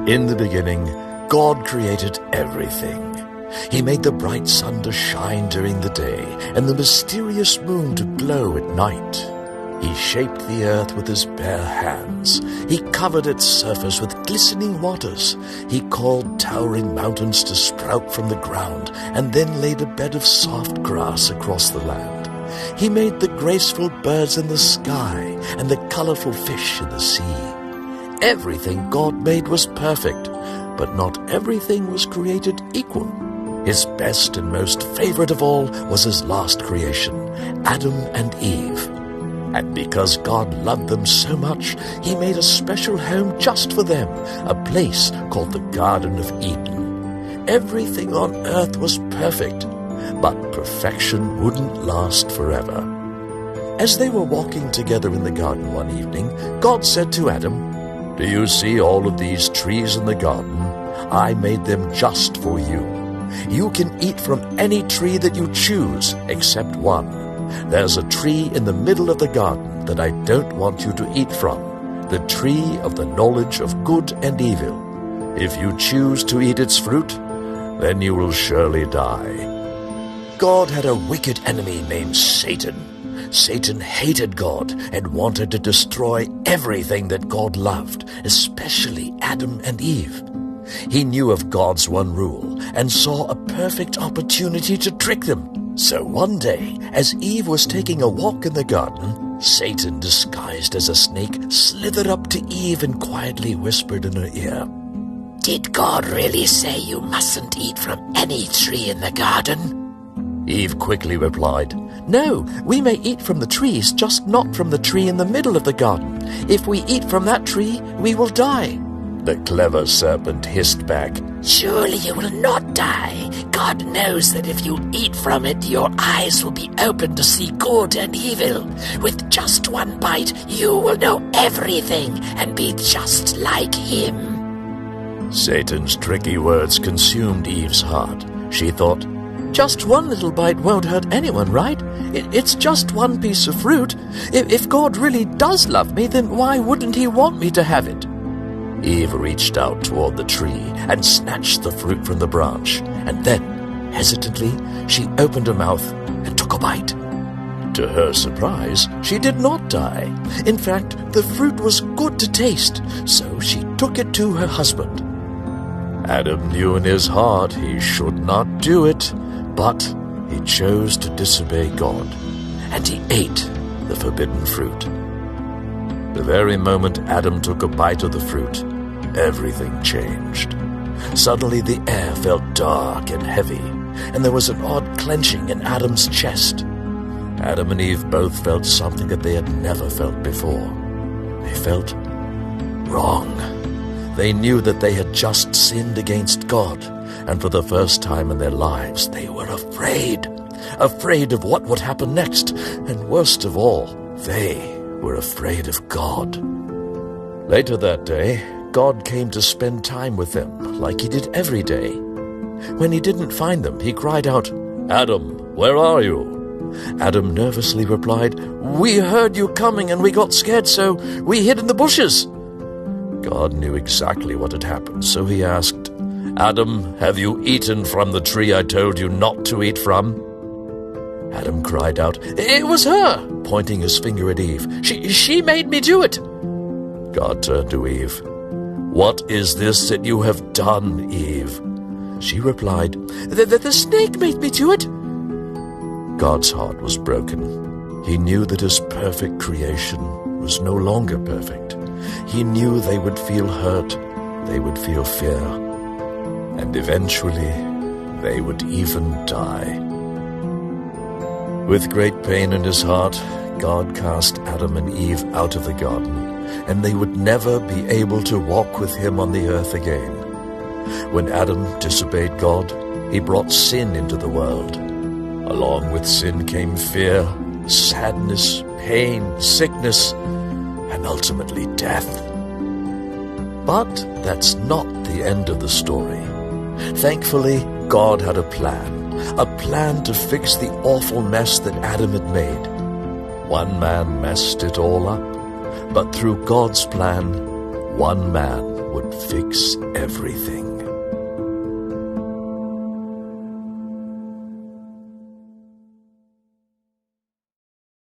In the beginning, God created everything. He made the bright sun to shine during the day and the mysterious moon to glow at night. He shaped the earth with his bare hands. He covered its surface with glistening waters. He caused towering mountains to sprout from the ground and then laid a bed of soft grass across the land. He made the graceful birds in the sky and the colorful fish in the sea. Everything God made was perfect, but not everything was created equal. His best and most favorite of all was his last creation, Adam and Eve. And because God loved them so much, he made a special home just for them, a place called the Garden of Eden. Everything on earth was perfect, but perfection wouldn't last forever. As they were walking together in the garden one evening, God said to Adam, "Do you see all of these trees in the garden? I made them just for you. You can eat from any tree that you choose, except one. There's a tree in the middle of the garden that I don't want you to eat from, the tree of the knowledge of good and evil. If you choose to eat its fruit, then you will surely die." God had a wicked enemy named Satan. Satan hated God and wanted to destroy everything that God loved, especially Adam and Eve. He knew of God's one rule and saw a perfect opportunity to trick them. So one day, as Eve was taking a walk in the garden, Satan, disguised as a snake, slithered up to Eve and quietly whispered in her ear, "Did God really say you mustn't eat from any tree in the garden?" Eve quickly replied, "No, we may eat from the trees, just not from the tree in the middle of the garden. If we eat from that tree, we will die." The clever serpent hissed back, "Surely you will not die. God knows that if you eat from it, your eyes will be open to see good and evil. With just one bite, you will know everything and be just like him." Satan's tricky words consumed Eve's heart. She thought, "Just one little bite won't hurt anyone, right? It's just one piece of fruit. If God really does love me, then why wouldn't he want me to have it?" Eve reached out toward the tree and snatched the fruit from the branch, and then, hesitantly, she opened her mouth and took a bite. To her surprise, she did not die. In fact, the fruit was good to taste, so she took it to her husband. Adam knew in his heart he should not do it, but he chose to disobey God, and he ate the forbidden fruit. The very moment Adam took a bite of the fruit, everything changed. Suddenly the air felt dark and heavy, and there was an odd clenching in Adam's chest. Adam and Eve both felt something that they had never felt before. They felt wrong. They knew that they had just sinned against God, and for the first time in their lives they were afraid. Afraid of what would happen next, and worst of all, they were afraid of God. Later that day, God came to spend time with them, like he did every day. When he didn't find them, he cried out, "Adam, where are you?" Adam nervously replied, "We heard you coming and we got scared, so we hid in the bushes." God knew exactly what had happened, so he asked, "Adam, have you eaten from the tree I told you not to eat from?" Adam cried out, "It was her," pointing his finger at Eve. She made me do it." God turned to Eve. "What is this that you have done, Eve?" She replied, The snake made me do it." God's heart was broken. He knew that his perfect creation was no longer perfect. He knew they would feel hurt, they would feel fear, and eventually they would even die. With great pain in his heart, God cast Adam and Eve out of the garden, and they would never be able to walk with him on the earth again. When Adam disobeyed God, he brought sin into the world. Along with sin came fear, sadness, pain, sickness, and ultimately death. But that's not the end of the story. Thankfully, God had a plan to fix the awful mess that Adam had made. One man messed it all up, but through God's plan, one man would fix everything.